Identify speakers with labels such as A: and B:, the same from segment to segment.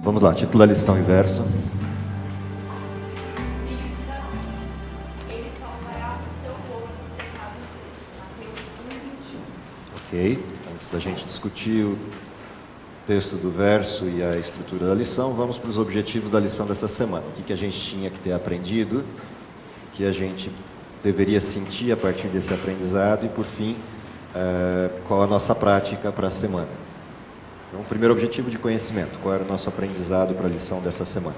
A: Vamos lá, título da lição e verso.
B: Filho de Davi, ele salvará o seu povo dos pecados dele. Mateus 1:21.
A: Ok, antes da gente discutir o texto do verso e a estrutura da lição, vamos para os objetivos da lição dessa semana. O que a gente tinha que ter aprendido, o que a gente deveria sentir a partir desse aprendizado e, por fim, qual a nossa prática para a semana. Então, o primeiro objetivo de conhecimento, qual era o nosso aprendizado para a lição dessa semana?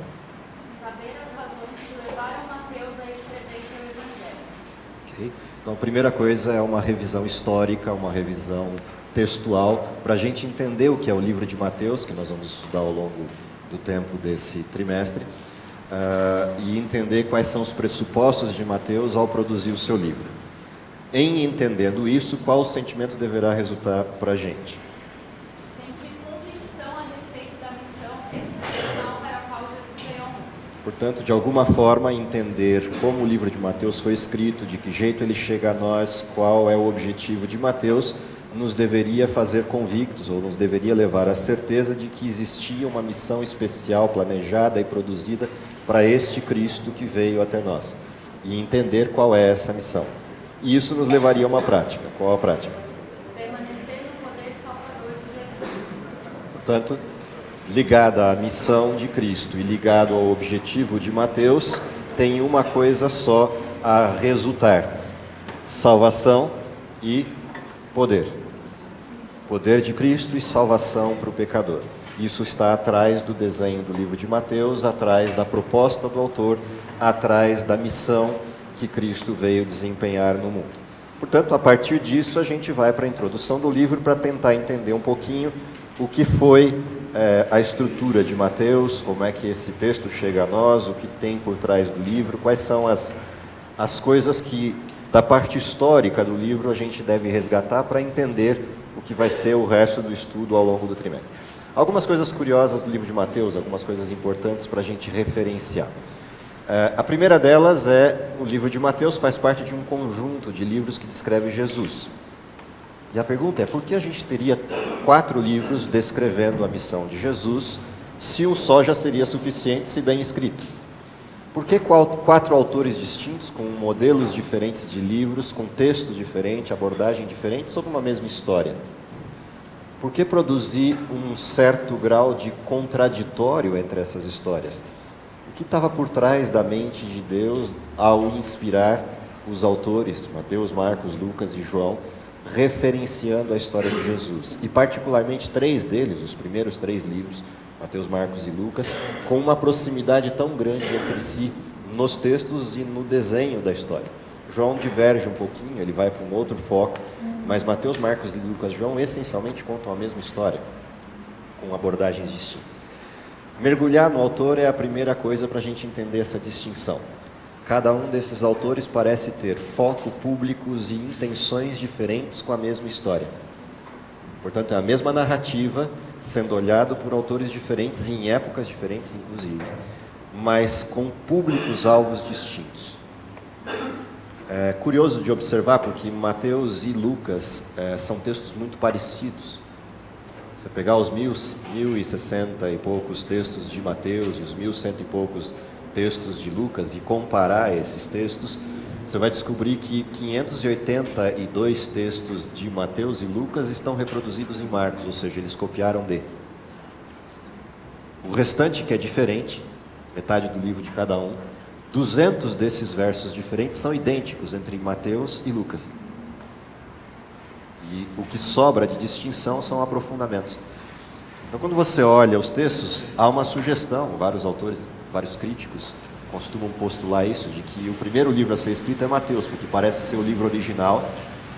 B: Saber as razões que levaram Mateus a escrever seu evangelho.
A: Okay? Então, a primeira coisa é uma revisão histórica, uma revisão textual, para a gente entender o que é o livro de Mateus, que nós vamos estudar ao longo do tempo desse trimestre, e entender quais são os pressupostos de Mateus ao produzir o seu livro. Em entendendo isso, qual o sentimento deverá resultar para a gente?
B: Sentir convicção a respeito da missão excepcional para a qual Jesus veio ao mundo.
A: Portanto, de alguma forma, entender como o livro de Mateus foi escrito, de que jeito ele chega a nós, qual é o objetivo de Mateus, nos deveria fazer convictos, ou nos deveria levar à certeza de que existia uma missão especial, planejada e produzida para este Cristo que veio até nós. E entender qual é essa missão. E isso nos levaria a uma prática. Qual a prática?
B: Permanecer no poder salvador de Jesus.
A: Portanto, ligada à missão de Cristo e ligado ao objetivo de Mateus, tem uma coisa só a resultar: salvação e poder. Poder de Cristo e salvação para o pecador. Isso está atrás do desenho do livro de Mateus, atrás da proposta do autor, atrás da missão que Cristo veio desempenhar no mundo. Portanto, a partir disso, a gente vai para a introdução do livro para tentar entender um pouquinho o que foi a estrutura de Mateus, como é que esse texto chega a nós, o que tem por trás do livro, quais são as coisas que, da parte histórica do livro, a gente deve resgatar para entender o que vai ser o resto do estudo ao longo do trimestre. Algumas coisas curiosas do livro de Mateus, algumas coisas importantes para a gente referenciar. A primeira delas é, o livro de Mateus faz parte de um conjunto de livros que descreve Jesus. E a pergunta é, por que a gente teria 4 livros descrevendo a missão de Jesus, se um só já seria suficiente, se bem escrito? Por que 4 autores distintos, com modelos diferentes de livros, com texto diferente, abordagem diferente, sobre uma mesma história? Por que produzir um certo grau de contraditório entre essas histórias? O que estava por trás da mente de Deus ao inspirar os autores, Mateus, Marcos, Lucas e João, referenciando a história de Jesus? E particularmente 3 deles, os primeiros 3 livros, Mateus, Marcos e Lucas, com uma proximidade tão grande entre si nos textos e no desenho da história. João diverge um pouquinho, ele vai para um outro foco, mas Mateus, Marcos, Lucas e João essencialmente contam a mesma história, com abordagens distintas. Mergulhar no autor é a primeira coisa para a gente entender essa distinção. Cada um desses autores parece ter foco, públicos e intenções diferentes com a mesma história. Portanto, é a mesma narrativa, sendo olhado por autores diferentes e em épocas diferentes, inclusive, mas com públicos-alvos distintos. É curioso de observar, porque Mateus e Lucas são textos muito parecidos. Você pegar os 1060 e poucos textos de Mateus e os 1100 e poucos textos de Lucas e comparar esses textos, você vai descobrir que 582 textos de Mateus e Lucas estão reproduzidos em Marcos, ou seja, eles copiaram de. O restante, que é diferente, metade do livro de cada um, 200 desses versos diferentes são idênticos entre Mateus e Lucas. E o que sobra de distinção são aprofundamentos. Então, quando você olha os textos, há uma sugestão, vários autores, vários críticos costumam postular isso, de que o primeiro livro a ser escrito é Mateus, porque parece ser o livro original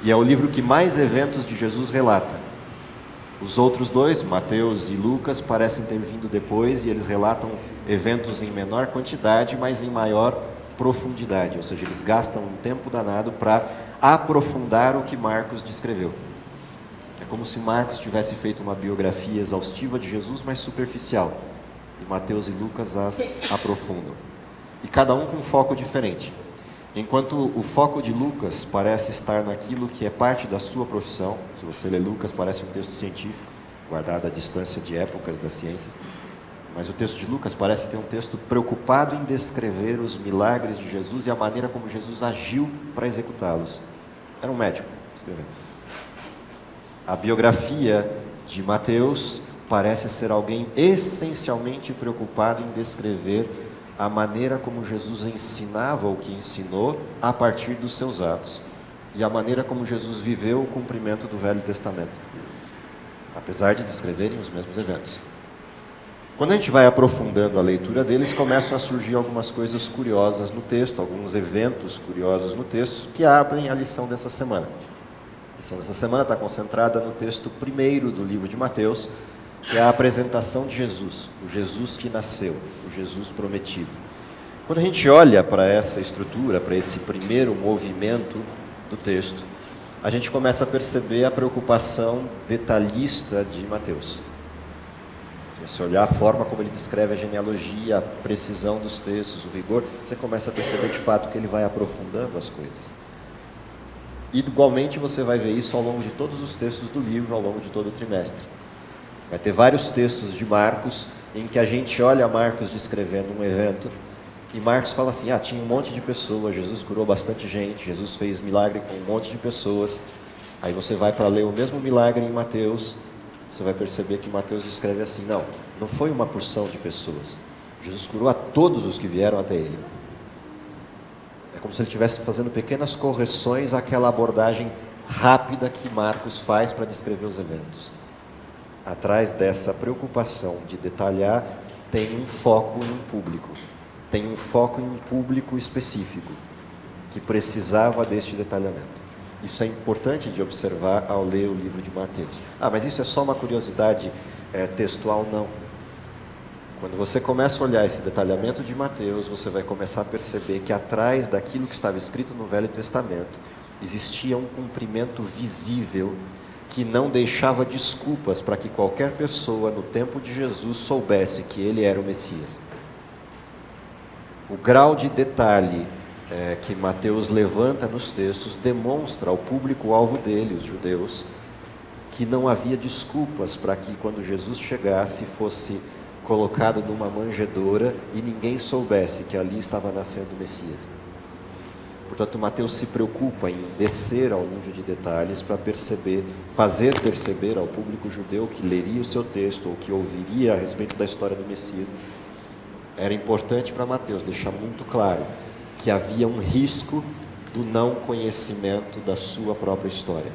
A: e é o livro que mais eventos de Jesus relata. Os outros 2, Mateus e Lucas, parecem ter vindo depois e eles relatam eventos em menor quantidade, mas em maior profundidade, ou seja, eles gastam um tempo danado para aprofundar o que Marcos descreveu. É como se Marcos tivesse feito uma biografia exaustiva de Jesus, mas superficial, e Mateus e Lucas as aprofundam. E cada um com um foco diferente. Enquanto o foco de Lucas parece estar naquilo que é parte da sua profissão, se você lê Lucas, parece um texto científico, guardado à distância de épocas da ciência. Mas o texto de Lucas parece ter um texto preocupado em descrever os milagres de Jesus e a maneira como Jesus agiu para executá-los. Era um médico escrevendo. A biografia de Mateus parece ser alguém essencialmente preocupado em descrever a maneira como Jesus ensinava o que ensinou a partir dos seus atos e a maneira como Jesus viveu o cumprimento do Velho Testamento, apesar de descreverem os mesmos eventos. Quando a gente vai aprofundando a leitura deles, começam a surgir algumas coisas curiosas no texto, alguns eventos curiosos no texto que abrem a lição dessa semana. A lição dessa semana está concentrada no texto primeiro do livro de Mateus, que é a apresentação de Jesus, o Jesus que nasceu, o Jesus prometido. Quando a gente olha para essa estrutura, para esse primeiro movimento do texto, a gente começa a perceber a preocupação detalhista de Mateus. Se você olhar a forma como ele descreve a genealogia, a precisão dos textos, o rigor, você começa a perceber de fato que ele vai aprofundando as coisas. E, igualmente, você vai ver isso ao longo de todos os textos do livro, ao longo de todo o trimestre. Vai ter vários textos de Marcos em que a gente olha Marcos descrevendo um evento e Marcos fala assim, tinha um monte de pessoas, Jesus curou bastante gente, Jesus fez milagre com um monte de pessoas. Aí você vai para ler o mesmo milagre em Mateus, você vai perceber que Mateus descreve assim, não foi uma porção de pessoas. Jesus curou a todos os que vieram até ele. É como se ele estivesse fazendo pequenas correções àquela abordagem rápida que Marcos faz para descrever os eventos. Atrás dessa preocupação de detalhar, tem um foco em um público. Tem um foco em um público específico, que precisava deste detalhamento. Isso é importante de observar ao ler o livro de Mateus. Mas isso é só uma curiosidade textual? Não. Quando você começa a olhar esse detalhamento de Mateus, você vai começar a perceber que atrás daquilo que estava escrito no Velho Testamento, existia um cumprimento visível que não deixava desculpas para que qualquer pessoa no tempo de Jesus soubesse que ele era o Messias. O grau de detalhe que Mateus levanta nos textos demonstra ao público-alvo dele, os judeus, que não havia desculpas para que quando Jesus chegasse fosse colocado numa manjedoura e ninguém soubesse que ali estava nascendo o Messias. Portanto, Mateus se preocupa em descer ao nível de detalhes para fazer perceber ao público judeu que leria o seu texto ou que ouviria a respeito da história do Messias. Era importante para Mateus deixar muito claro que havia um risco do não conhecimento da sua própria história,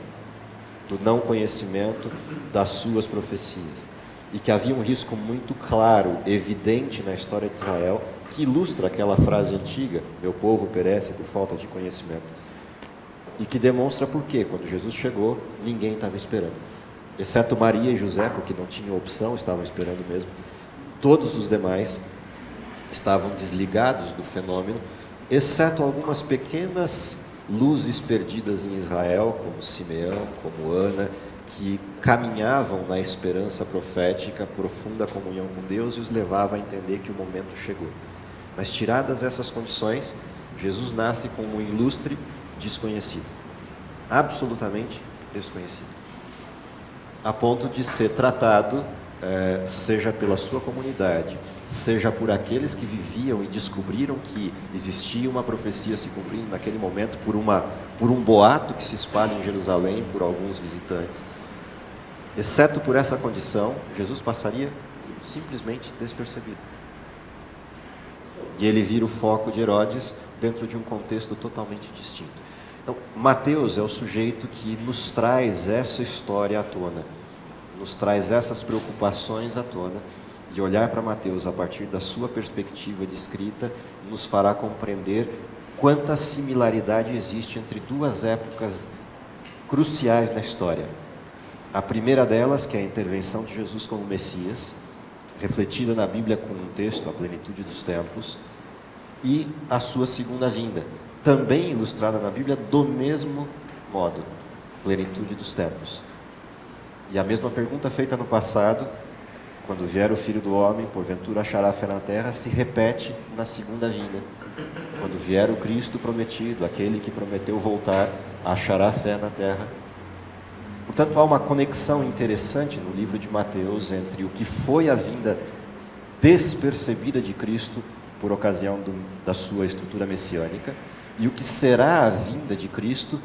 A: do não conhecimento das suas profecias, e que havia um risco muito claro, evidente na história de Israel, que ilustra aquela frase antiga, meu povo perece por falta de conhecimento, e que demonstra por quê, quando Jesus chegou, ninguém estava esperando, exceto Maria e José, porque não tinham opção, estavam esperando mesmo. Todos os demais estavam desligados do fenômeno, exceto algumas pequenas luzes perdidas em Israel, como Simeão, como Ana, que caminhavam na esperança profética, profunda comunhão com Deus, e os levava a entender que o momento chegou. Mas tiradas essas condições, Jesus nasce como um ilustre desconhecido, absolutamente desconhecido, a ponto de ser tratado, seja pela sua comunidade, seja por aqueles que viviam e descobriram que existia uma profecia se cumprindo naquele momento, por um boato que se espalha em Jerusalém por alguns visitantes. Exceto por essa condição, Jesus passaria simplesmente despercebido. E ele vira o foco de Herodes dentro de um contexto totalmente distinto. Então, Mateus é o sujeito que nos traz essa história à tona, nos traz essas preocupações à tona, e olhar para Mateus a partir da sua perspectiva de escrita nos fará compreender quanta similaridade existe entre duas épocas cruciais na história. A primeira delas, que é a intervenção de Jesus como Messias, refletida na Bíblia com um texto, a plenitude dos tempos, e a sua segunda vinda, também ilustrada na Bíblia do mesmo modo, plenitude dos tempos. E a mesma pergunta feita no passado, quando vier o Filho do Homem, porventura achará fé na terra, se repete na segunda vinda. Quando vier o Cristo prometido, aquele que prometeu voltar, achará fé na terra. Portanto, há uma conexão interessante no livro de Mateus entre o que foi a vinda despercebida de Cristo por ocasião da sua estrutura messiânica, e o que será a vinda de Cristo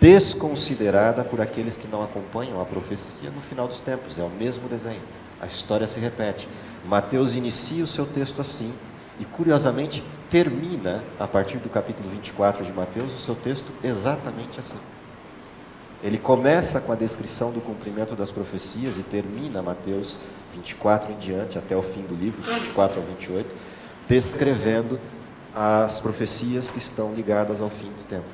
A: desconsiderada por aqueles que não acompanham a profecia no final dos tempos. É o mesmo desenho, a história se repete. Mateus inicia o seu texto assim, e curiosamente termina, a partir do capítulo 24 de Mateus, o seu texto exatamente assim. Ele começa com a descrição do cumprimento das profecias e termina Mateus 24 em diante, até o fim do livro, 24 ao 28, descrevendo as profecias que estão ligadas ao fim do tempo.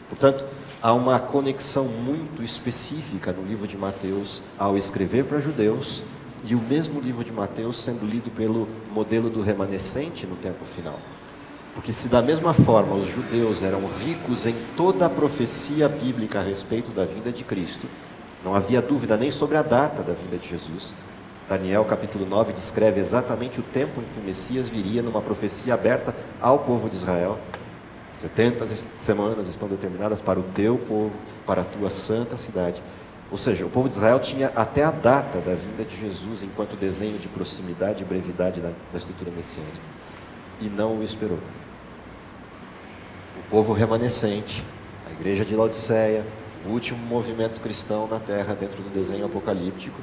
A: Portanto, há uma conexão muito específica no livro de Mateus ao escrever para judeus, e o mesmo livro de Mateus sendo lido pelo modelo do remanescente no tempo final. Porque se da mesma forma os judeus eram ricos em toda a profecia bíblica a respeito da vinda de Cristo, não havia dúvida nem sobre a data da vinda de Jesus. Daniel capítulo 9 descreve exatamente o tempo em que o Messias viria numa profecia aberta ao povo de Israel. 70 semanas estão determinadas para o teu povo, para a tua santa cidade. Ou seja, o povo de Israel tinha até a data da vinda de Jesus enquanto desenho de proximidade e brevidade da estrutura messiânica. E não o esperou. O povo remanescente, a igreja de Laodiceia, o último movimento cristão na terra dentro do desenho apocalíptico,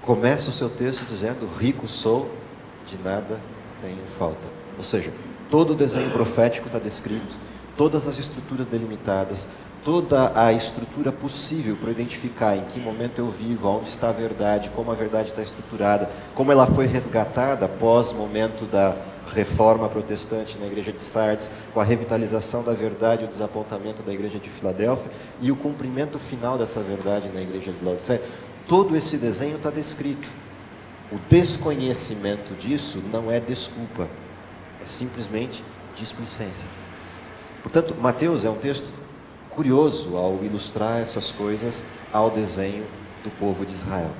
A: começa o seu texto dizendo: rico sou, de nada tenho falta. Ou seja, todo o desenho profético está descrito, todas as estruturas delimitadas, toda a estrutura possível para identificar em que momento eu vivo, onde está a verdade, como a verdade está estruturada, como ela foi resgatada após o momento da reforma protestante na igreja de Sardes, com a revitalização da verdade e o desapontamento da igreja de Filadélfia e o cumprimento final dessa verdade na igreja de Laodiceia. Todo esse desenho está descrito. O desconhecimento disso não é desculpa, é simplesmente displicência. Portanto, Mateus é um texto curioso ao ilustrar essas coisas ao desenho do povo de Israel.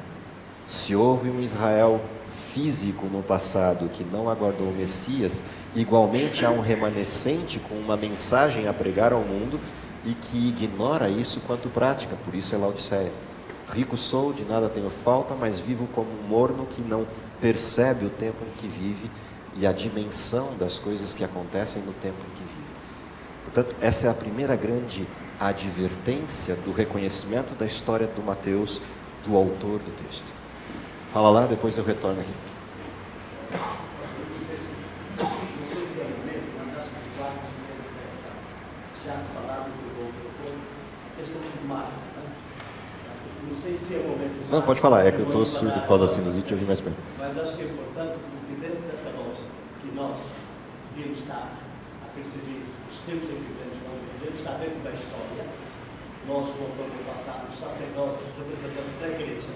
A: Se houve um Israel físico no passado que não aguardou o Messias, igualmente há um remanescente com uma mensagem a pregar ao mundo e que ignora isso quanto prática, por isso é Laodiceia. Rico sou, de nada tenho falta, mas vivo como um morno que não percebe o tempo em que vive e a dimensão das coisas que acontecem no tempo em que vive. Portanto, essa é a primeira grande advertência do reconhecimento da história do Mateus, do autor do texto. Fala lá, depois eu retorno aqui. Não, pode falar, é que eu estou surdo por causa da sinusite e eu vim mais perto.
C: Mas acho que é importante, porque dentro dessa lógica que nós devemos estar a perceber os tempos em que vivemos, nós devemos estar dentro da história. Nós, no autor do passado, os sacerdotes, os representantes da igreja,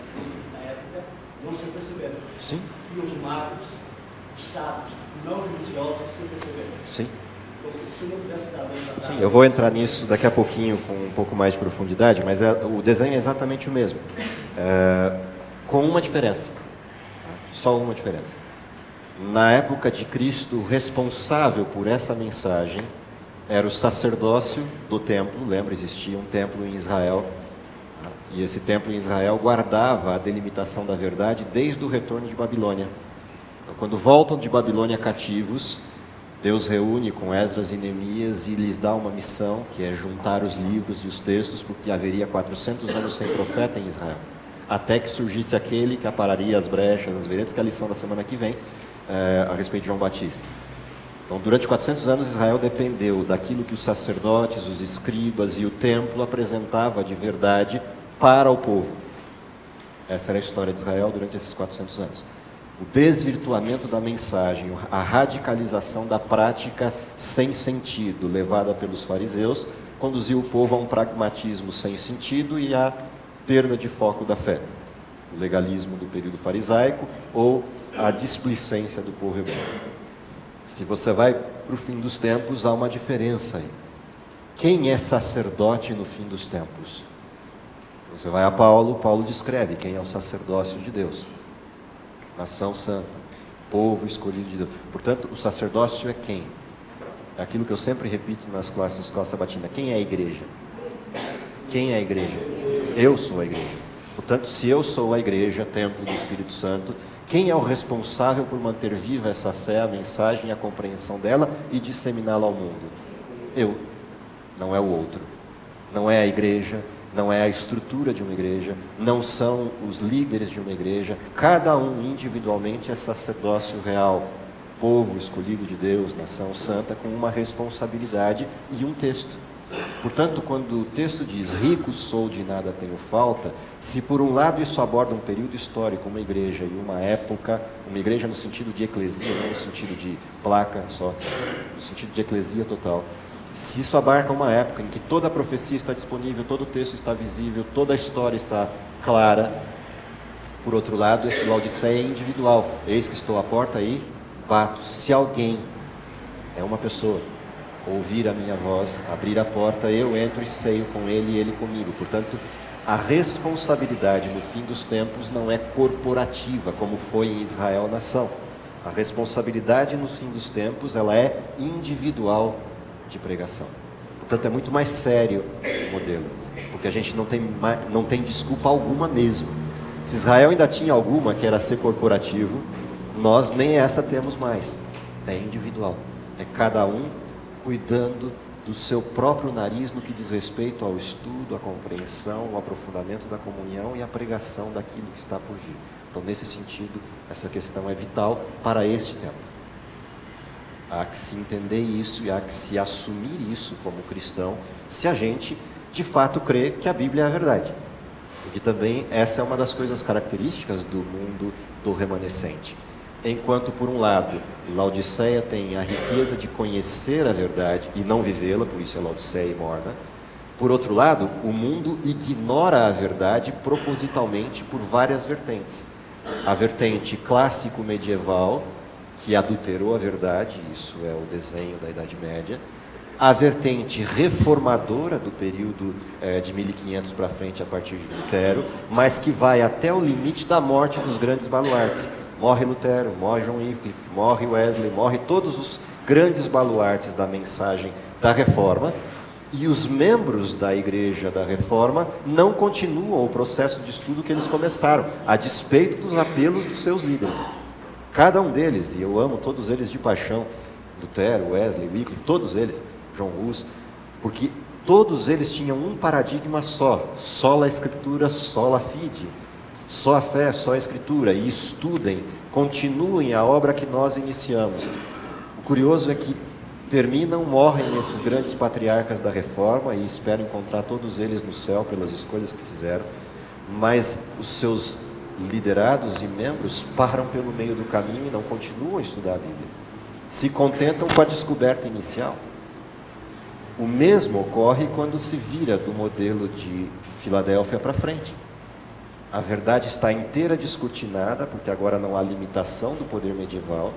C: na época, não se perceberam.
A: Sim.
C: E os magos, os sábios, não religiosos, se perceberam.
A: Sim.
C: Se não tivesse dado essa
A: Sim, eu vou entrar nisso daqui a pouquinho com um pouco mais de profundidade, mas o desenho é exatamente o mesmo, com uma diferença, só uma diferença. Na época de Cristo, o responsável por essa mensagem era o sacerdócio do templo. Lembra, existia um templo em Israel, e esse templo em Israel guardava a delimitação da verdade desde o retorno de Babilônia. Então, quando voltam de Babilônia cativos, Deus reúne com Esdras e Neemias e lhes dá uma missão, que é juntar os livros e os textos, porque haveria 400 anos sem profeta em Israel, até que surgisse aquele que apararia as brechas, as veredas, que é a lição da semana que vem, a respeito de João Batista. Então, durante 400 anos, Israel dependeu daquilo que os sacerdotes, os escribas e o templo apresentava de verdade para o povo. Essa era a história de Israel durante esses 400 anos. O desvirtuamento da mensagem, a radicalização da prática sem sentido levada pelos fariseus, conduziu o povo a um pragmatismo sem sentido e à perda de foco da fé. O legalismo do período farisaico ou a displicência do povo hebreu. Se você vai para o fim dos tempos, há uma diferença aí. Quem é sacerdote no fim dos tempos? Se você vai a Paulo, Paulo descreve quem é o sacerdócio de Deus. Nação santa, povo escolhido de Deus. Portanto, o sacerdócio é quem? É aquilo que eu sempre repito nas classes de escola sabatina. Quem é a igreja? Quem é a igreja? Eu sou a igreja. Portanto, se eu sou a igreja, templo do Espírito Santo, Quem é o responsável por manter viva essa fé, a mensagem e a compreensão dela e disseminá-la ao mundo? Eu, não é o outro. Não é a igreja, não é a estrutura de uma igreja, não são os líderes de uma igreja. Cada um individualmente é sacerdócio real, povo escolhido de Deus, nação santa, com uma responsabilidade e um texto. Portanto, quando o texto diz, rico sou, de nada tenho falta, se por um lado isso aborda um período histórico, uma igreja e uma época, uma igreja no sentido de eclesia, não no sentido de placa só, no sentido de eclesia total, se isso abarca uma época em que toda a profecia está disponível, todo o texto está visível, toda a história está clara, por outro lado, esse Laodiceia é individual. Eis que estou à porta e bato. Se alguém, é uma pessoa, ouvir a minha voz, abrir a porta, eu entro e ceio com ele e ele comigo. Portanto, a responsabilidade no fim dos tempos não é corporativa, como foi em Israel nação. A responsabilidade no fim dos tempos, ela é individual de pregação. Portanto, é muito mais sério o modelo, porque a gente não tem desculpa alguma mesmo. Se Israel ainda tinha alguma, que era ser corporativo, nós nem essa temos mais. É individual. É cada um cuidando do seu próprio nariz no que diz respeito ao estudo, à compreensão, ao aprofundamento da comunhão e à pregação daquilo que está por vir. Então, nesse sentido, essa questão é vital para este tempo. Há que se entender isso e há que se assumir isso como cristão, se a gente, de fato, crê que a Bíblia é a verdade. Porque também essa é uma das coisas características do mundo do remanescente. Enquanto, por um lado, Laodiceia tem a riqueza de conhecer a verdade e não vivê-la, por isso é Laodiceia e morna. Por outro lado, o mundo ignora a verdade propositalmente por várias vertentes. A vertente clássico-medieval, que adulterou a verdade, isso é o desenho da Idade Média. A vertente reformadora do período de 1500 para frente, a partir de Lutero, mas que vai até o limite da morte dos grandes baluartes. Morre Lutero, morre John Wycliffe, morre Wesley, morre todos os grandes baluartes da mensagem da Reforma, e os membros da Igreja da Reforma não continuam o processo de estudo que eles começaram, a despeito dos apelos dos seus líderes. Cada um deles, e eu amo todos eles de paixão, Lutero, Wesley, Wycliffe, todos eles, John Hus, porque todos eles tinham um paradigma só, sola Escritura, sola fide. Só a fé, só a Escritura, e estudem, continuem a obra que nós iniciamos. O curioso é que terminam, morrem esses grandes patriarcas da Reforma, e espero encontrar todos eles no céu pelas escolhas que fizeram, mas os seus liderados e membros param pelo meio do caminho e não continuam a estudar a Bíblia. Se contentam com a descoberta inicial. O mesmo ocorre quando se vira do modelo de Filadélfia para frente. A verdade está inteira descortinada, porque agora não há limitação do poder medieval,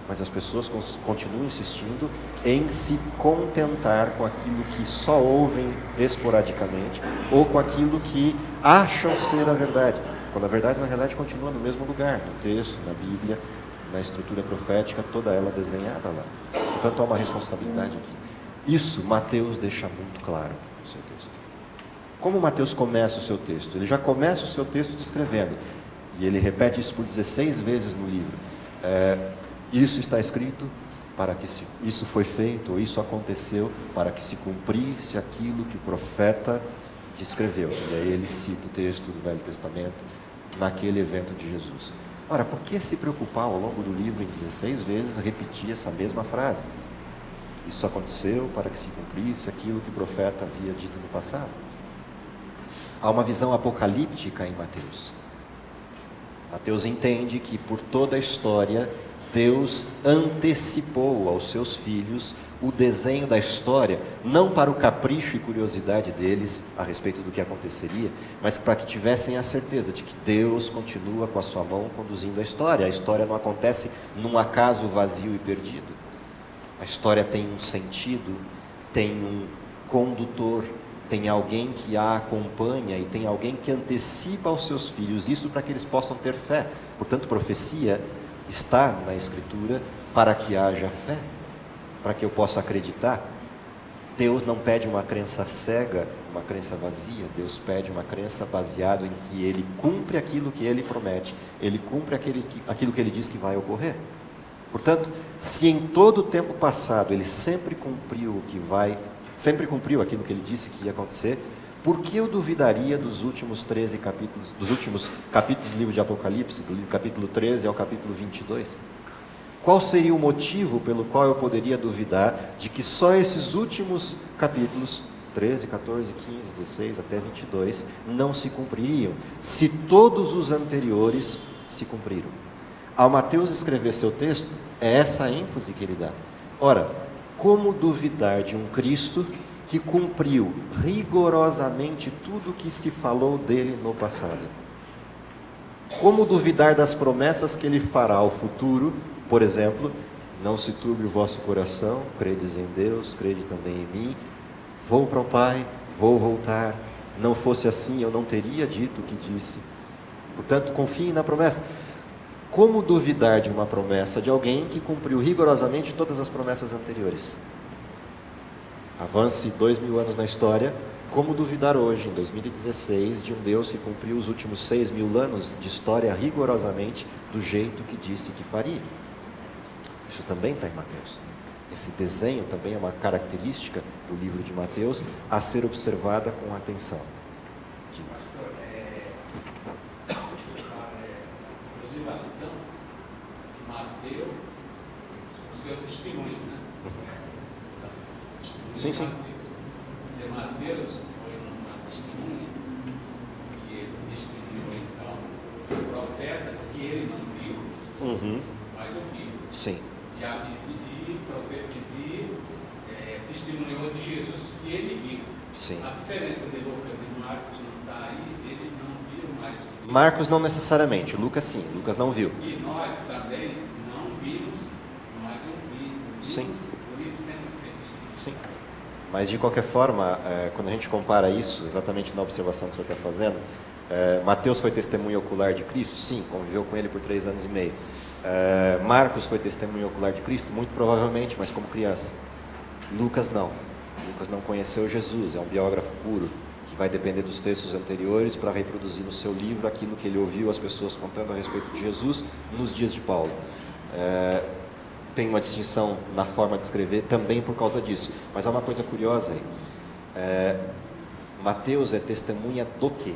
A: mas as pessoas continuam insistindo em se contentar com aquilo que só ouvem esporadicamente, ou com aquilo que acham ser a verdade, quando a verdade, na realidade, continua no mesmo lugar, no texto, na Bíblia, na estrutura profética, toda ela desenhada lá. Portanto, há uma responsabilidade aqui. Isso Mateus deixa muito claro no seu texto. Como Mateus começa o seu texto? Ele já começa o seu texto descrevendo, e ele repete isso por 16 vezes no livro. Isso está escrito para que isso foi feito, ou isso aconteceu para que se cumprisse aquilo que o profeta descreveu. E aí ele cita o texto do Velho Testamento naquele evento de Jesus. Ora, por que se preocupar ao longo do livro em 16 vezes repetir essa mesma frase? Isso aconteceu para que se cumprisse aquilo que o profeta havia dito no passado. Há uma visão apocalíptica em Mateus. Mateus entende que por toda a história, Deus antecipou aos seus filhos o desenho da história, não para o capricho e curiosidade deles a respeito do que aconteceria, mas para que tivessem a certeza de que Deus continua com a sua mão conduzindo a história. A história não acontece num acaso vazio e perdido. A história tem um sentido, tem um condutor, tem alguém que a acompanha e tem alguém que antecipa aos seus filhos isso para que eles possam ter fé. Portanto, profecia está na Escritura para que haja fé, para que eu possa acreditar. Deus não pede uma crença cega, uma crença vazia. Deus pede uma crença baseada em que Ele cumpre aquilo que Ele promete. Ele cumpre aquilo que Ele diz que vai ocorrer. Portanto, se em todo o tempo passado Ele sempre cumpriu aquilo que Ele disse que ia acontecer, por que eu duvidaria dos últimos 13 capítulos, dos últimos capítulos do livro de Apocalipse, do capítulo 13 ao capítulo 22? Qual seria o motivo pelo qual eu poderia duvidar de que só esses últimos capítulos, 13, 14, 15, 16 até 22, não se cumpririam, se todos os anteriores se cumpriram? Ao Mateus escrever seu texto, é essa a ênfase que ele dá. Ora, como duvidar de um Cristo que cumpriu rigorosamente tudo o que se falou dele no passado? Como duvidar das promessas que ele fará ao futuro? Por exemplo, não se turbe o vosso coração, credes em Deus, crede também em mim, vou para o Pai, vou voltar, não fosse assim eu não teria dito o que disse. Portanto, confie na promessa. Como duvidar de uma promessa de alguém que cumpriu rigorosamente todas as promessas anteriores? Avance 2000 anos na história, como duvidar hoje, em 2016, de um Deus que cumpriu os últimos 6.000 anos de história rigorosamente do jeito que disse que faria? Isso também está em Mateus. Esse desenho também é uma característica do livro de Mateus a ser observada com atenção.
D: Pastor, aproximação de Mateus, o seu testemunho, né?
A: Sim, sim.
D: Dizer, Mateus foi uma testemunha, que ele testemunhou então os profetas que ele não viu, mas ouviu.
A: Sim.
D: Testemunhou de Jesus que ele viu.
A: Sim.
D: A diferença de Lucas e Marcos não está aí, eles não viram mais o que
A: Marcos não necessariamente, Lucas sim, Lucas não viu.
D: E nós também não vimos, mas ouvimos.
A: Sim.
D: Por isso temos que ser testemunhos.
A: Sim. Mas de qualquer forma, quando a gente compara isso, exatamente na observação que o senhor está fazendo, Mateus foi testemunha ocular de Cristo? Sim, conviveu com ele por 3 anos e meio. Marcos foi testemunha ocular de Cristo? Muito provavelmente, mas como criança. Lucas não. Lucas não conheceu Jesus, é um biógrafo puro, que vai depender dos textos anteriores para reproduzir no seu livro aquilo que ele ouviu as pessoas contando a respeito de Jesus nos dias de Paulo. Tem uma distinção na forma de escrever também por causa disso. Mas há uma coisa curiosa aí. Mateus é testemunha do quê?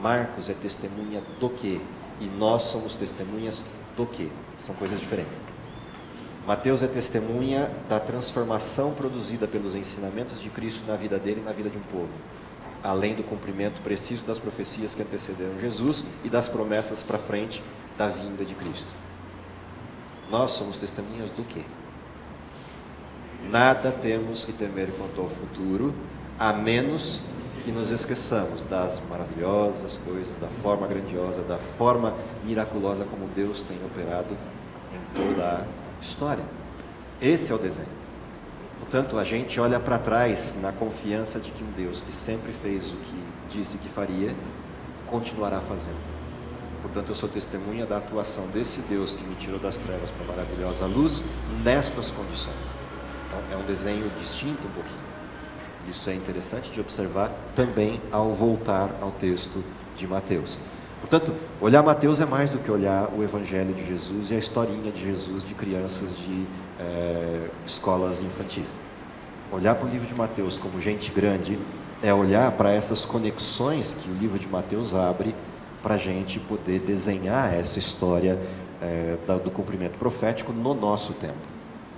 A: Marcos é testemunha do quê? E nós somos testemunhas do quê? São coisas diferentes. Mateus é testemunha da transformação produzida pelos ensinamentos de Cristo na vida dele e na vida de um povo, além do cumprimento preciso das profecias que antecederam Jesus e das promessas para frente da vinda de Cristo. Nós somos testemunhas do quê? Nada temos que temer quanto ao futuro, a menos que nos esqueçamos das maravilhosas coisas, da forma grandiosa, da forma miraculosa como Deus tem operado em toda a história. Esse é o desenho. Portanto, a gente olha para trás na confiança de que um Deus que sempre fez o que disse que faria, continuará fazendo. Portanto, eu sou testemunha da atuação desse Deus que me tirou das trevas para a maravilhosa luz nestas condições. Então, é um desenho distinto um pouquinho. Isso é interessante de observar também ao voltar ao texto de Mateus. Portanto, olhar Mateus é mais do que olhar o Evangelho de Jesus e a historinha de Jesus de crianças de escolas infantis. Olhar para o livro de Mateus como gente grande é olhar para essas conexões que o livro de Mateus abre para a gente poder desenhar essa história do cumprimento profético no nosso tempo,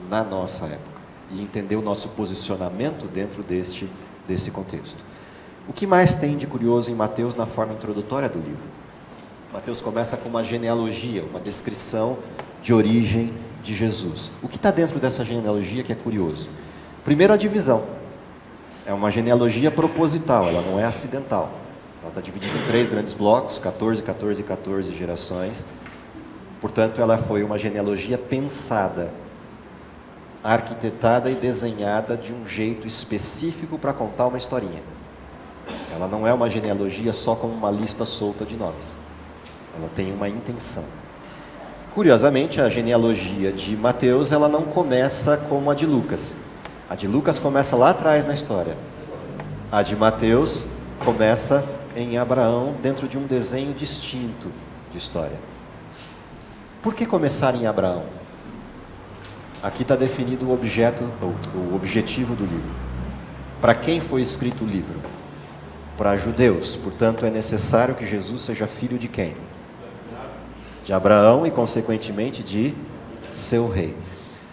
A: na nossa época, e entender o nosso posicionamento dentro desse contexto. O que mais tem de curioso em Mateus na forma introdutória do livro? Mateus começa com uma genealogia, uma descrição de origem de Jesus. O que está dentro dessa genealogia que é curioso? Primeiro, a divisão. É uma genealogia proposital, ela não é acidental. Ela está dividida em 3 grandes blocos, 14, 14 e 14 gerações. Portanto, ela foi uma genealogia pensada, arquitetada e desenhada de um jeito específico para contar uma historinha. Ela não é uma genealogia só como uma lista solta de nomes. Ela tem uma intenção. Curiosamente, a genealogia de Mateus, ela não começa como a de Lucas. A de Lucas começa lá atrás na história. A de Mateus começa em Abraão, dentro de um desenho distinto de história. Por que começar em Abraão? Aqui está definido o objeto, o objetivo do livro. Para quem foi escrito o livro? Para judeus. Portanto, é necessário que Jesus seja filho de quem? De Abraão e, consequentemente, de seu rei.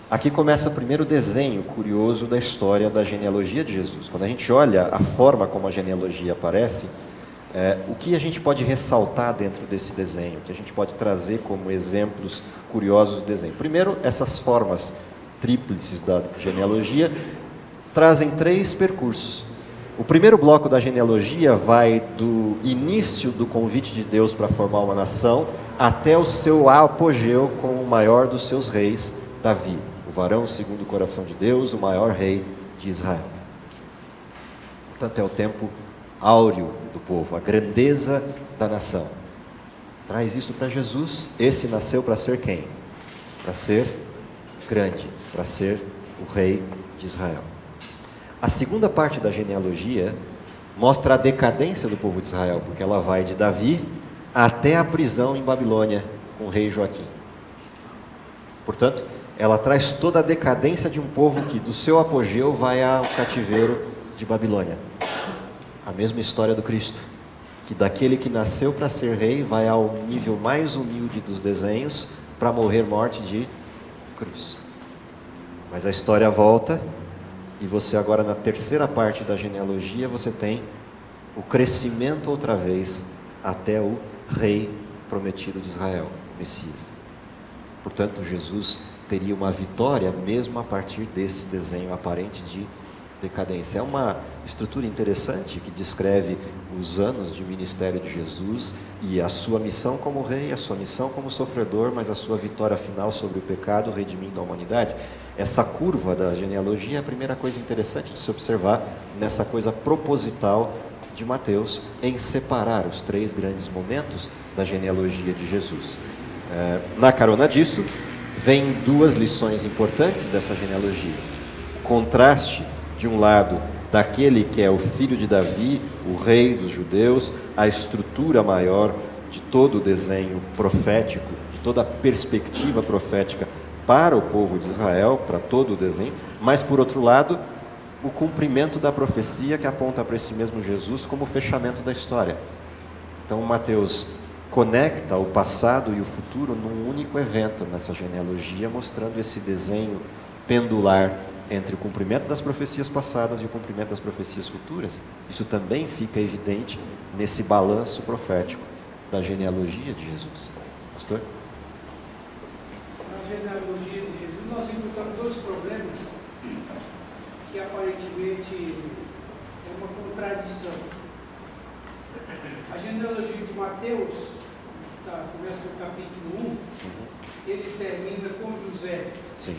A: Aqui começa o primeiro desenho curioso da história da genealogia de Jesus. Quando a gente olha a forma como a genealogia aparece, o que a gente pode ressaltar dentro desse desenho, o que a gente pode trazer como exemplos curiosos do desenho? Primeiro, essas formas tríplices da genealogia trazem 3 percursos. O primeiro bloco da genealogia vai do início do convite de Deus para formar uma nação até o seu apogeu com o maior dos seus reis, Davi, o varão segundo o coração de Deus, o maior rei de Israel. Portanto, é o tempo áureo do povo, a grandeza da nação. Traz isso para Jesus. Esse nasceu para ser quem? Para ser grande, para ser o rei de Israel. A segunda parte da genealogia mostra a decadência do povo de Israel, porque ela vai de Davi até a prisão em Babilônia com o rei Joaquim. Portanto, ela traz toda a decadência de um povo que do seu apogeu vai ao cativeiro de Babilônia. A mesma história do Cristo, que daquele que nasceu para ser rei vai ao nível mais humilde dos desenhos para morrer morte de cruz. Mas a história volta e você agora na terceira parte da genealogia você tem o crescimento outra vez até o rei prometido de Israel, Messias. Portanto, Jesus teria uma vitória mesmo a partir desse desenho aparente de decadência. É uma estrutura interessante que descreve os anos de ministério de Jesus e a sua missão como rei, a sua missão como sofredor, mas a sua vitória final sobre o pecado, redimindo a humanidade. Essa curva da genealogia é a primeira coisa interessante de se observar nessa coisa proposital de Mateus em separar os 3 grandes momentos da genealogia de Jesus. Na carona disso, vem 2 lições importantes dessa genealogia. O contraste, de um lado, daquele que é o filho de Davi, o rei dos judeus, a estrutura maior de todo o desenho profético, de toda a perspectiva profética para o povo de Israel, para todo o desenho, mas, por outro lado, o cumprimento da profecia que aponta para esse mesmo Jesus como o fechamento da história. Então, Mateus conecta o passado e o futuro num único evento nessa genealogia, mostrando esse desenho pendular entre o cumprimento das profecias passadas e o cumprimento das profecias futuras. Isso também fica evidente nesse balanço profético da genealogia de Jesus. Pastor?
E: Na genealogia de Jesus, nós encontramos 2 problemas que aparentemente é uma contradição. A genealogia de Mateus, começa no capítulo 1, ele termina com José.
A: Sim.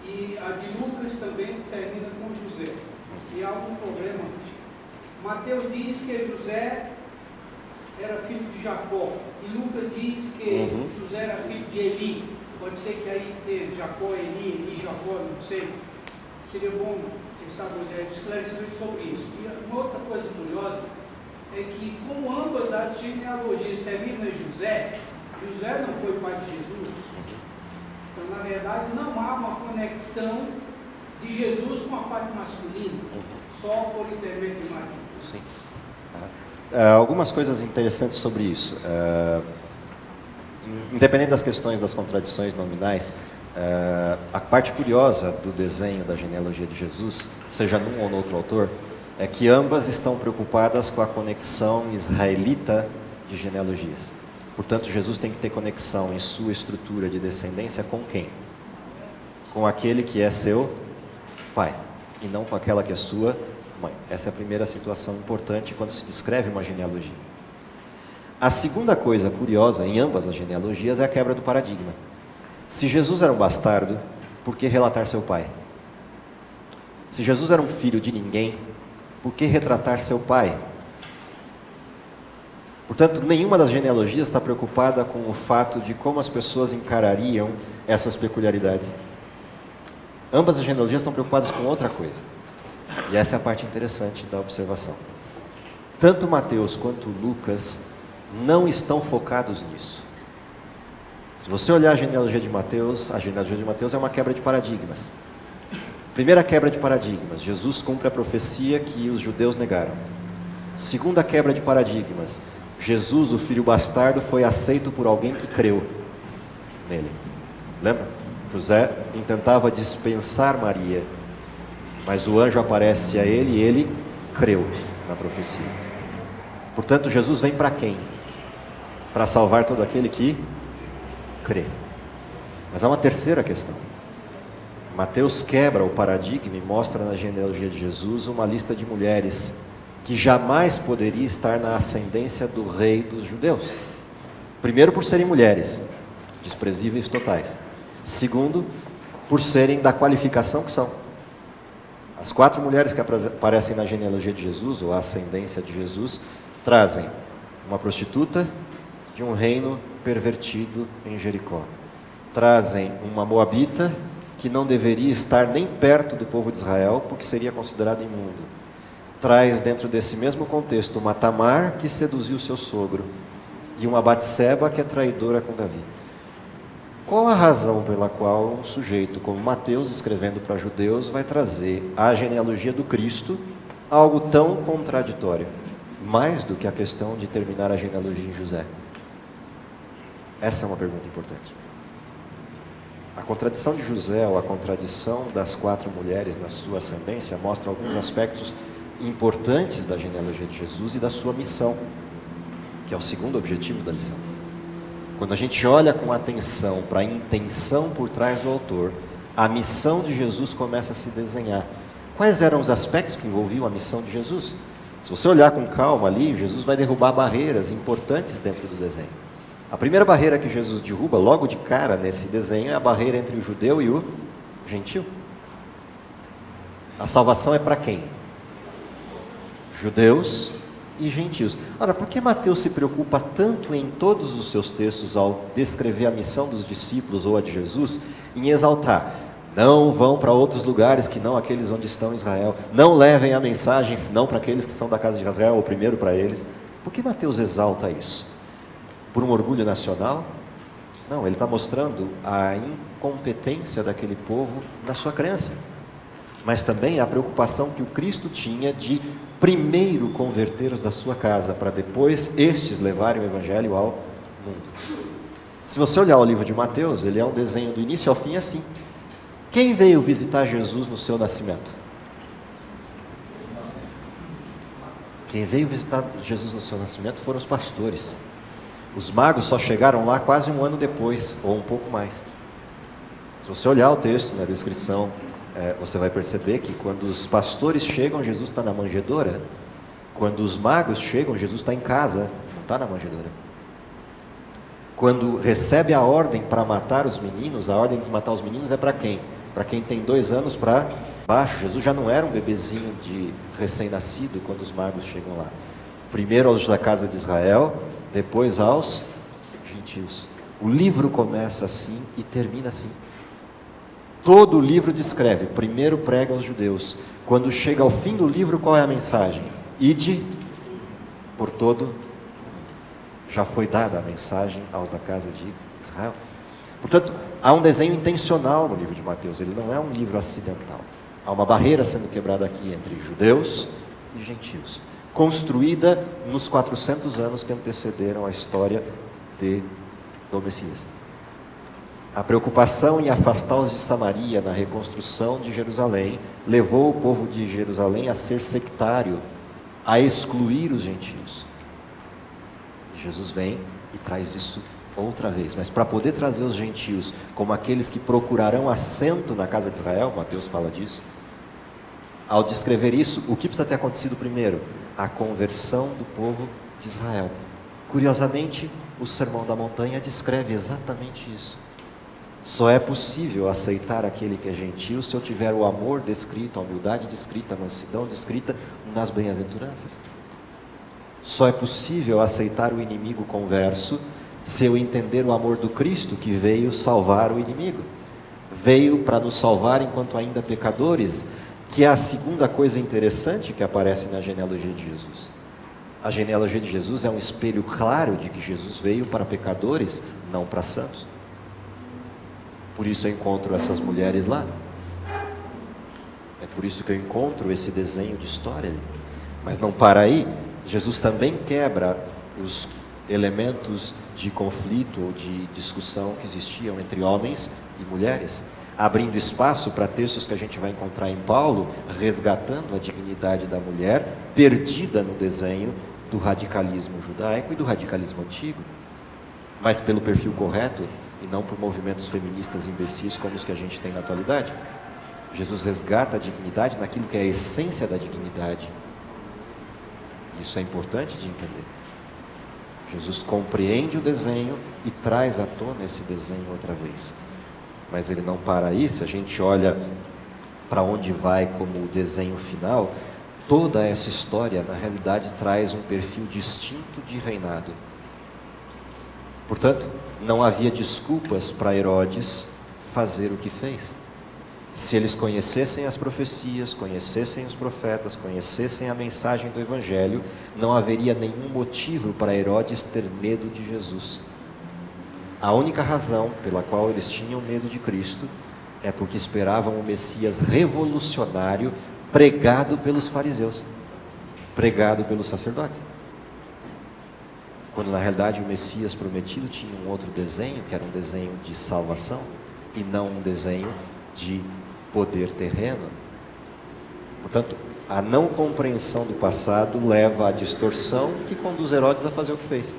E: E a de Lucas também termina com José. E há um problema. Mateus diz que José era filho de Jacó. E Lucas diz que José era filho de Eli. Pode ser que aí tenha Jacó, Eli, Jacó, não sei. Seria bom estabelecer esclarecimento sobre isso. E uma outra coisa curiosa é que, como ambas as genealogias terminam em José, José não foi pai de Jesus. Então, na verdade, não há uma conexão de Jesus com a parte masculina, só por intermédio de Maria.
A: Sim. Algumas coisas interessantes sobre isso. Independente das questões das contradições nominais, a parte curiosa do desenho da genealogia de Jesus, seja num ou no outro autor, é que ambas estão preocupadas com a conexão israelita de genealogias. Portanto, Jesus tem que ter conexão em sua estrutura de descendência com quem? Com aquele que é seu pai, e não com aquela que é sua mãe. Essa é a primeira situação importante quando se descreve uma genealogia. A segunda coisa curiosa em ambas as genealogias é a quebra do paradigma. Se Jesus era um bastardo, por que relatar seu pai? Se Jesus era um filho de ninguém, por que retratar seu pai? Portanto, nenhuma das genealogias está preocupada com o fato de como as pessoas encarariam essas peculiaridades. Ambas as genealogias estão preocupadas com outra coisa. E essa é a parte interessante da observação. Tanto Mateus quanto Lucas não estão focados nisso. Se você olhar a genealogia de Mateus é uma quebra de paradigmas. Primeira quebra de paradigmas, Jesus cumpre a profecia que os judeus negaram. Segunda quebra de paradigmas, Jesus, o filho bastardo, foi aceito por alguém que creu nele. Lembra? José intentava dispensar Maria, mas o anjo aparece a ele e ele creu na profecia. Portanto, Jesus vem para quem? Para salvar todo aquele que crê. Mas há uma terceira questão. Mateus quebra o paradigma e mostra na genealogia de Jesus uma lista de mulheres que jamais poderia estar na ascendência do rei dos judeus. Primeiro, por serem mulheres, desprezíveis totais. Segundo, por serem da qualificação que são. As 4 mulheres que aparecem na genealogia de Jesus, ou a ascendência de Jesus, trazem uma prostituta de um reino pervertido em Jericó. Trazem uma moabita que não deveria estar nem perto do povo de Israel, porque seria considerado imundo. Traz dentro desse mesmo contexto uma Tamar que seduziu seu sogro e uma Batseba que é traidora com Davi. Qual a razão pela qual um sujeito como Mateus, escrevendo para judeus, vai trazer à genealogia do Cristo algo tão contraditório, mais do que a questão de terminar a genealogia em José? Essa é uma pergunta importante. A contradição de José, ou a contradição das 4 mulheres na sua ascendência, mostra alguns aspectos importantes da genealogia de Jesus e da sua missão, que é o segundo objetivo da lição. Quando a gente olha com atenção para a intenção por trás do autor, a missão de Jesus começa a se desenhar. Quais eram os aspectos que envolviam a missão de Jesus? Se você olhar com calma ali, Jesus vai derrubar barreiras importantes dentro do desenho. A primeira barreira que Jesus derruba logo de cara nesse desenho é a barreira entre o judeu e o gentil. A salvação é para quem? Judeus e gentios. Ora, por que Mateus se preocupa tanto em todos os seus textos ao descrever a missão dos discípulos ou a de Jesus, em exaltar: não vão para outros lugares que não aqueles onde estão em Israel, não levem a mensagem senão para aqueles que são da casa de Israel, ou primeiro para eles? Por que Mateus exalta isso? Por um orgulho nacional? Não, ele está mostrando a incompetência daquele povo na sua crença, mas também a preocupação que o Cristo tinha de primeiro converter os da sua casa, para depois estes levarem o Evangelho ao mundo. Se você olhar o livro de Mateus, ele é um desenho do início ao fim assim. Quem veio visitar Jesus no seu nascimento? Quem veio visitar Jesus no seu nascimento foram os pastores. Os magos só chegaram lá quase um ano depois, ou um pouco mais. Se você olhar o texto na descrição, você vai perceber que quando os pastores chegam, Jesus está na manjedoura. Quando os magos chegam, Jesus está em casa, não está na manjedoura. Quando recebe a ordem para matar os meninos, a ordem de matar os meninos é para quem? Para quem tem 2 anos para baixo. Jesus já não era um bebezinho de recém-nascido quando os magos chegam lá. Primeiro aos da casa de Israel, depois aos gentios. O livro começa assim e termina assim. Todo o livro descreve, primeiro prega aos judeus. Quando chega ao fim do livro, qual é a mensagem? Ide por todo. Já foi dada a mensagem aos da casa de Israel. Portanto, há um desenho intencional no livro de Mateus, ele não é um livro acidental. Há uma barreira sendo quebrada aqui entre judeus e gentios, construída nos 400 anos que antecederam a história do Messias. A preocupação em afastá-los de Samaria na reconstrução de Jerusalém levou o povo de Jerusalém a ser sectário, a excluir os gentios. E Jesus vem e traz isso outra vez, mas para poder trazer os gentios como aqueles que procurarão assento na casa de Israel, Mateus fala disso, ao descrever isso, o que precisa ter acontecido primeiro? A conversão do povo de Israel. Curiosamente, o Sermão da Montanha descreve exatamente isso. Só é possível aceitar aquele que é gentil se eu tiver o amor descrito, a humildade descrita, a mansidão descrita nas bem-aventuranças. Só é possível aceitar o inimigo converso se eu entender o amor do Cristo que veio salvar o inimigo. Veio para nos salvar enquanto ainda pecadores, que é a segunda coisa interessante que aparece na genealogia de Jesus. A genealogia de Jesus é um espelho claro de que Jesus veio para pecadores, não para santos. Por isso eu encontro essas mulheres lá. É por isso que eu encontro esse desenho de história ali. Mas não para aí. Jesus também quebra os elementos de conflito ou de discussão que existiam entre homens e mulheres, abrindo espaço para textos que a gente vai encontrar em Paulo, resgatando a dignidade da mulher, perdida no desenho do radicalismo judaico e do radicalismo antigo, mas pelo perfil correto e não por movimentos feministas imbecis como os que a gente tem na atualidade. Jesus resgata a dignidade naquilo que é a essência da dignidade. Isso é importante de entender. Jesus compreende o desenho e traz à tona esse desenho outra vez. Mas ele não para aí. Se a gente olha para onde vai como o desenho final, toda essa história, na realidade, traz um perfil distinto de reinado. Portanto, não havia desculpas para Herodes fazer o que fez. Se eles conhecessem as profecias, conhecessem os profetas, conhecessem a mensagem do Evangelho, não haveria nenhum motivo para Herodes ter medo de Jesus. A única razão pela qual eles tinham medo de Cristo é porque esperavam o Messias revolucionário pregado pelos fariseus, pregado pelos sacerdotes. Quando na realidade o Messias prometido tinha um outro desenho, que era um desenho de salvação, e não um desenho de poder terreno. Portanto, a não compreensão do passado leva à distorção que conduz Herodes a fazer o que fez: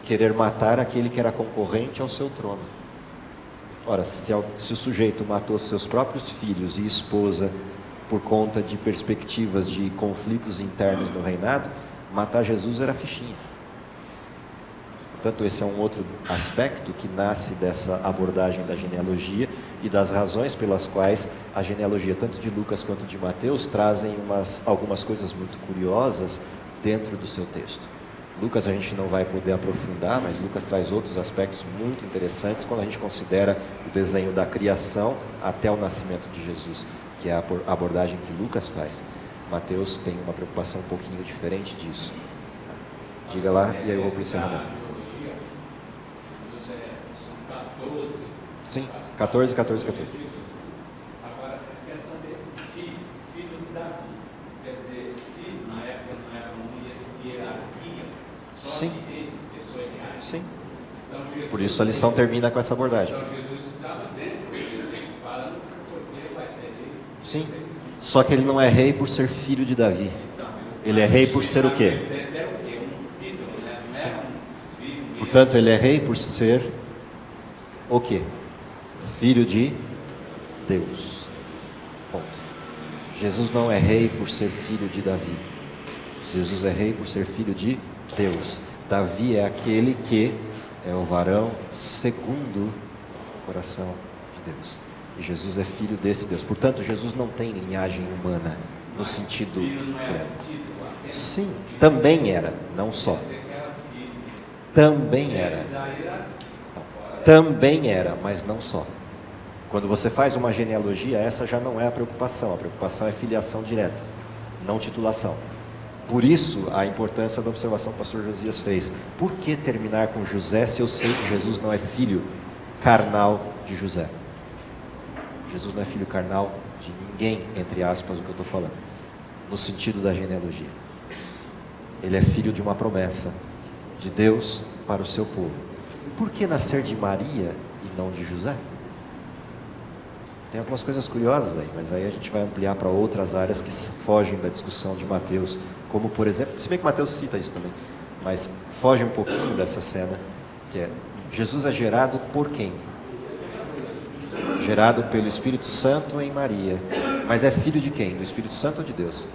A: querer matar aquele que era concorrente ao seu trono. Ora, se o sujeito matou seus próprios filhos e esposa por conta de perspectivas de conflitos internos no reinado, matar Jesus era fichinha. Portanto, esse é um outro aspecto que nasce dessa abordagem da genealogia e das razões pelas quais a genealogia, tanto de Lucas quanto de Mateus, trazem algumas coisas muito curiosas dentro do seu texto. Lucas a gente não vai poder aprofundar, mas Lucas traz outros aspectos muito interessantes quando a gente considera o desenho da criação até o nascimento de Jesus, que é a abordagem que Lucas faz. Mateus tem uma preocupação um pouquinho diferente disso. Diga lá e aí eu vou para o encerramento. Sim, 14.
D: Agora, quer saber, filho de Davi. Quer dizer, filho, na época não era uma hierarquia, só
A: Sim.
D: de reis, pessoas reais.
A: Sim.
D: Então, Jesus,
A: Por isso a lição termina com essa abordagem.
D: então Jesus estava dentro desse parâmetro, porque ele vai ser rei.
A: Sim. Só que ele não é rei por ser filho de Davi. Ele é rei por ser o quê?
D: Era o quê? Um título, né? Não era um filho mesmo.
A: Portanto, ele é rei por ser o quê? Filho de Deus. Ponto. Jesus não é rei por ser filho de Davi. Jesus é rei por ser filho de Deus. Davi é aquele que é o varão segundo o coração de Deus. E Jesus é filho desse Deus. Portanto, Jesus não tem linhagem humana no sentido
D: Filho não era
A: pleno.
D: título, até
A: Sim, também era, não só.
D: dizer que era filho.
A: Também era.
D: Da hierarquia.
A: Também era, mas não só. Quando você faz uma genealogia, essa já não é a preocupação é filiação direta, não titulação. Por isso, a importância da observação que o pastor Josias fez. Por que terminar com José se eu sei que Jesus não é filho carnal de José? Jesus não é filho carnal de ninguém, entre aspas, o que eu estou falando, no sentido da genealogia. Ele é filho de uma promessa de Deus para o seu povo. Por que nascer de Maria e não de José? Tem algumas coisas curiosas aí, mas aí a gente vai ampliar para outras áreas que fogem da discussão de Mateus, como por exemplo, se bem que Mateus cita isso também, mas foge um pouquinho dessa cena, que é, Jesus é gerado por quem? Gerado pelo Espírito Santo em Maria, mas é filho de quem? Do Espírito Santo ou de Deus?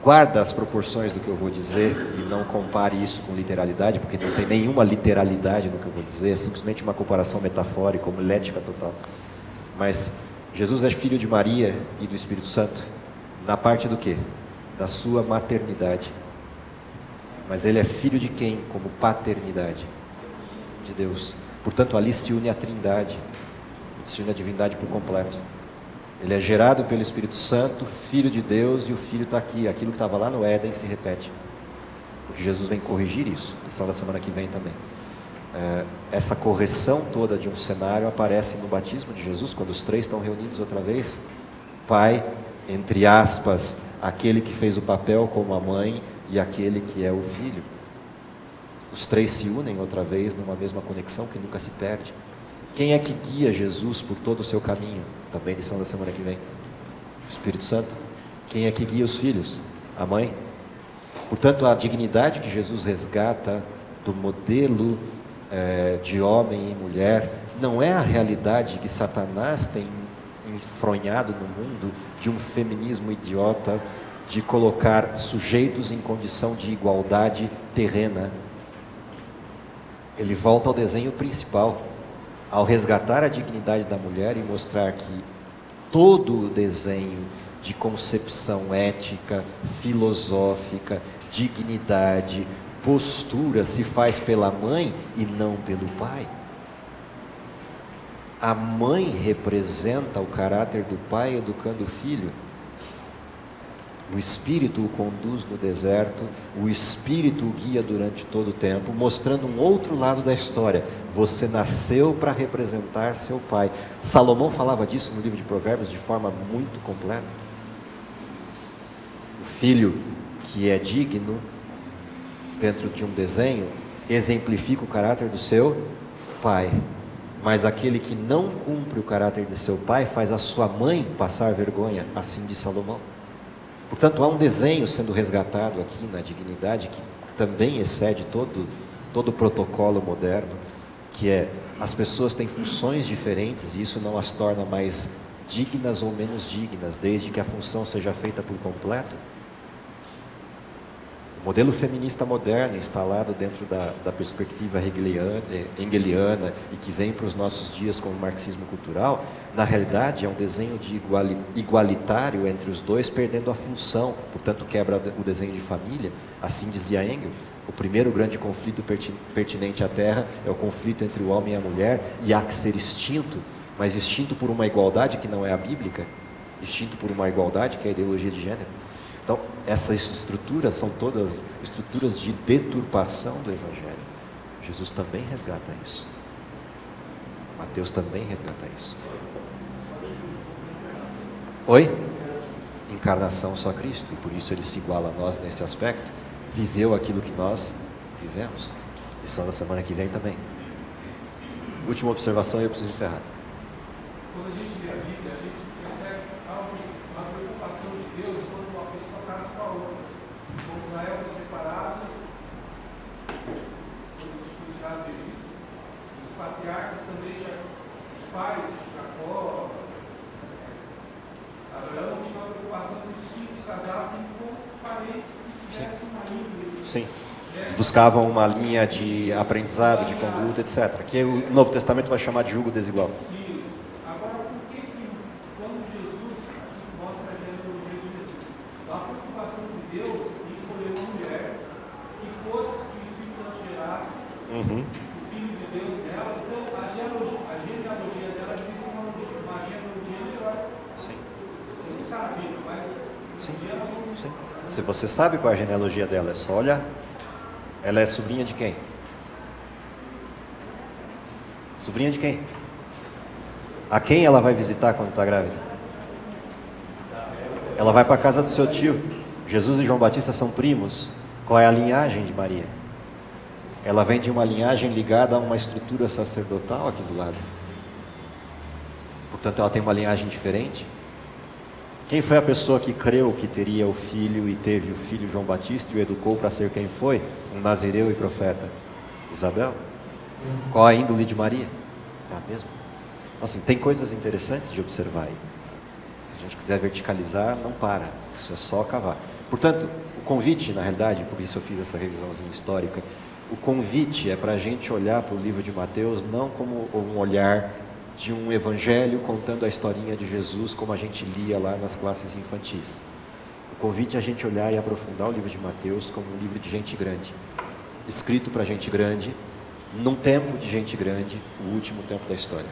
A: Guarda as proporções do que eu vou dizer e não compare isso com literalidade, porque não tem nenhuma literalidade no que eu vou dizer, é simplesmente uma comparação metafórica, homilética total. Mas Jesus é filho de Maria e do Espírito Santo, na parte do quê? Da sua maternidade. Mas ele é filho de quem como paternidade? De Deus. Portanto, ali se une a Trindade. Isso é a divindade por completo. Ele é gerado pelo Espírito Santo, Filho de Deus, e o Filho está aqui. Aquilo que estava lá no Éden se repete. Porque Jesus vem corrigir isso. Lição da semana que vem também. Essa correção toda de um cenário aparece no batismo de Jesus, quando os três estão reunidos outra vez. Pai, entre aspas, aquele que fez o papel como a mãe e aquele que é o filho. Os três se unem outra vez numa mesma conexão que nunca se perde. Quem é que guia Jesus por todo o seu caminho? Também lição da semana que vem. O Espírito Santo. Quem é que guia os filhos? A mãe. Portanto, a dignidade que Jesus resgata do modelo de homem e mulher não é a realidade que Satanás tem enfronhado no mundo de um feminismo idiota, de colocar sujeitos em condição de igualdade terrena. Ele volta ao desenho principal, ao resgatar a dignidade da mulher e mostrar que todo o desenho de concepção ética, filosófica, dignidade, postura se faz pela mãe e não pelo pai. A mãe representa o caráter do pai educando o filho. O Espírito o conduz no deserto, o Espírito o guia durante todo o tempo, mostrando um outro lado da história. Você nasceu para representar seu pai. Salomão falava disso no livro de Provérbios de forma muito completa. O filho que é digno, dentro de um desenho, exemplifica o caráter do seu pai. Mas aquele que não cumpre o caráter de seu pai faz a sua mãe passar vergonha, assim diz Salomão. Portanto, há um desenho sendo resgatado aqui na dignidade que também excede todo o protocolo moderno, que é, as pessoas têm funções diferentes e isso não as torna mais dignas ou menos dignas, desde que a função seja feita por completo. O modelo feminista moderno, instalado dentro da perspectiva hegeliana e que vem para os nossos dias com o marxismo cultural, na realidade é um desenho de igualitário entre os dois, perdendo a função, portanto quebra o desenho de família. Assim dizia Engels, o primeiro grande conflito pertinente à Terra é o conflito entre o homem e a mulher, e há que ser extinto, mas extinto por uma igualdade que não é a bíblica, extinto por uma igualdade que é a ideologia de gênero. Então, essas estruturas são todas estruturas de deturpação do Evangelho. Jesus também resgata isso. Mateus também resgata isso. Oi? Encarnação só Cristo, e por isso ele se iguala a nós nesse aspecto. Viveu aquilo que nós vivemos. Lição da semana que vem também. Última observação e eu preciso encerrar.
F: Quando a gente lê a Bíblia, a gente percebe uma preocupação de Deus quando uma pessoa casa com a outra. Como Israel foi separado, foi tirado do Egito. Os patriarcas também, os pais, Jacó, Abraão, tinham a preocupação que os filhos casassem com parentes que tivessem uma índole.
A: Sim. Buscavam uma linha de aprendizado, de conduta, etc. Que o Novo Testamento vai chamar de julgo desigual.
F: Agora, por que quando Jesus mostra a genealogia de Jesus, a preocupação de Deus em escolher uma mulher que fosse, que o Espírito Santo gerasse, o Filho de Deus dela, então a genealogia dela devia ser uma genealogia melhor.
A: Sim.
F: Não sabe, mas...
A: Sim. Sim. Se você sabe qual é a genealogia dela, é só olhar. Ela é sobrinha de quem? Sobrinha de quem? A quem ela vai visitar quando está grávida? Ela vai para a casa do seu tio. Jesus e João Batista são primos. Qual é a linhagem de Maria? Ela vem de uma linhagem ligada a uma estrutura sacerdotal aqui do lado. Portanto, ela tem uma linhagem diferente. Quem foi a pessoa que creu que teria o filho e teve o filho João Batista e o educou para ser quem foi? Um nazireu e profeta. Isabel. Qual a índole de Maria? É a mesma. Assim, tem coisas interessantes de observar aí. Se a gente quiser verticalizar, não para. Isso é só cavar. Portanto, o convite, na realidade, por isso eu fiz essa revisãozinha histórica, o convite é para a gente olhar para o livro de Mateus não como um olhar de um evangelho contando a historinha de Jesus como a gente lia lá nas classes infantis. O convite é a gente olhar e aprofundar o livro de Mateus como um livro de gente grande, escrito para gente grande, num tempo de gente grande, o último tempo da história.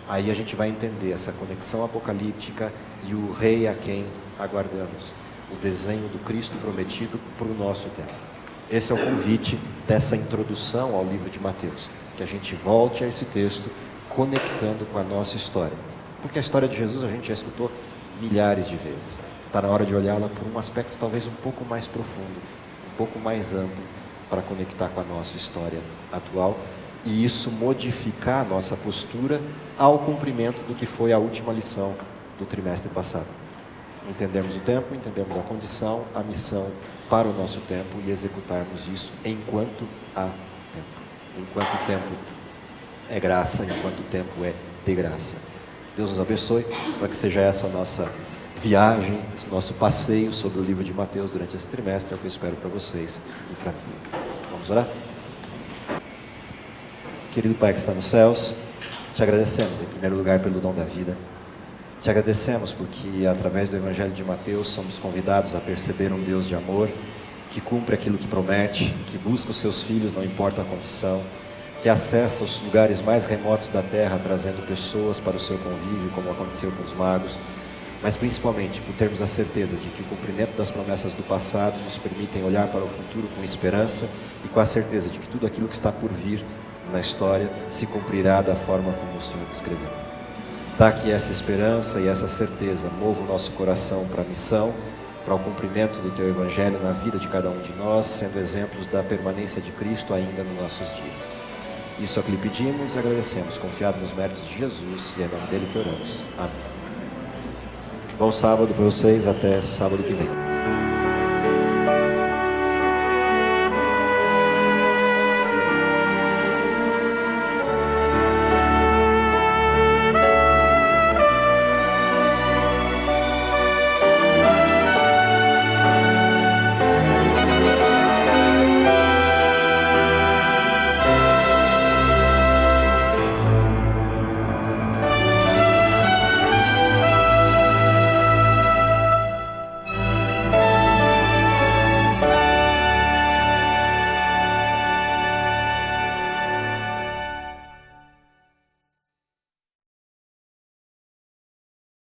A: Aí a gente vai entender essa conexão apocalíptica e o rei a quem aguardamos. O desenho do Cristo prometido para o nosso tempo. Esse é o convite dessa introdução ao livro de Mateus. Que a gente volte a esse texto conectando com a nossa história. Porque a história de Jesus a gente já escutou milhares de vezes. Está na hora de olhá-la por um aspecto talvez um pouco mais profundo, um pouco mais amplo, para conectar com a nossa história atual e isso modificar a nossa postura ao cumprimento do que foi a última lição do trimestre passado. Entendermos o tempo, entendermos a condição, a missão para o nosso tempo e executarmos isso enquanto há tempo. Enquanto o tempo é graça, enquanto o tempo é de graça. Deus nos abençoe para que seja essa a nossa viagem, esse nosso passeio sobre o livro de Mateus durante esse trimestre, é o que eu espero para vocês e para mim. Vamos orar? Querido Pai que está nos céus, te agradecemos em primeiro lugar pelo dom da vida. Te agradecemos porque através do Evangelho de Mateus somos convidados a perceber um Deus de amor, que cumpre aquilo que promete, que busca os seus filhos, não importa a condição, que acessa os lugares mais remotos da terra, trazendo pessoas para o seu convívio, como aconteceu com os magos, mas principalmente por termos a certeza de que o cumprimento das promessas do passado nos permitem olhar para o futuro com esperança e com a certeza de que tudo aquilo que está por vir na história se cumprirá da forma como o Senhor descreveu. Dá que essa esperança e essa certeza mova o nosso coração para a missão, para o cumprimento do Teu Evangelho na vida de cada um de nós, sendo exemplos da permanência de Cristo ainda nos nossos dias. Isso é o que lhe pedimos e agradecemos, confiado nos méritos de Jesus, e é em nome dele que oramos. Amém. Bom sábado para vocês, até sábado que vem.